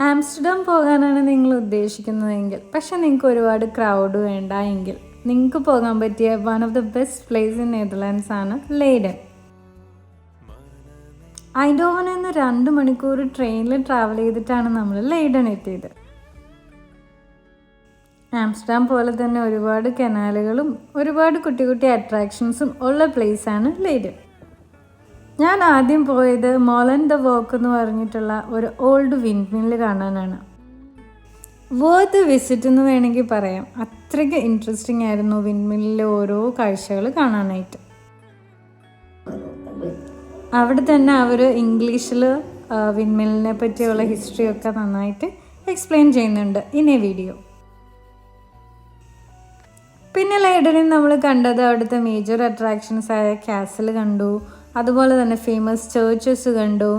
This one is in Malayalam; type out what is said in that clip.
ആംസ്റ്റർഡാം പോകാനാണ് നിങ്ങൾ ഉദ്ദേശിക്കുന്നതെങ്കിൽ, പക്ഷെ നിങ്ങൾക്ക് ഒരുപാട് ക്രൗഡ് വേണ്ട എങ്കിൽ നിങ്ങൾക്ക് പോകാൻ പറ്റിയ one of the best place in Netherlands ആണ് ലെയ്ഡൻ. ഐൻഡോവനിൽ നിന്ന് 2 മണിക്കൂർ ട്രെയിനിൽ ട്രാവൽ ചെയ്തിട്ടാണ് നമ്മൾ ലെയ്ഡൻ എത്തിയത്. ആംസ്റ്റർഡാം പോലെ തന്നെ ഒരുപാട് കനാലുകളും ഒരുപാട് കുട്ടി കുട്ടി അട്രാക്ഷൻസും ഉള്ള പ്ലേസാണ് ലെയ്ഡൻ. ഞാൻ ആദ്യം പോയത് മോളൻ ദ വോക്ക് എന്ന് പറഞ്ഞിട്ടുള്ള ഒരു ഓൾഡ് വിൻഡ് മില്ല് കാണാനാണ്. വേർത്ത് വിസിറ്റ് എന്ന് വേണമെങ്കിൽ പറയാം. അത്രയ്ക്ക് ഇൻട്രസ്റ്റിംഗ് ആയിരുന്നു വിൻഡ് മില്ലിലെ ഓരോ കാഴ്ചകൾ കാണാനായിട്ട്. അവിടെ തന്നെ അവർ ഇംഗ്ലീഷിൽ വിൻഡ് മില്ലിനെ പറ്റിയുള്ള ഹിസ്റ്ററിയൊക്കെ നന്നായിട്ട് എക്സ്പ്ലെയിൻ ചെയ്യുന്നുണ്ട് ഇൻ എ വീഡിയോ. പിന്നെ ലെയ്ഡനിൽ നമ്മൾ കണ്ടത് അവിടുത്തെ മേജർ അട്രാക്ഷൻസ് ആയ കാസിൽ കണ്ടു, അതുപോലെ തന്നെ ഫേമസ് ചേർച്ചസ് കണ്ടു.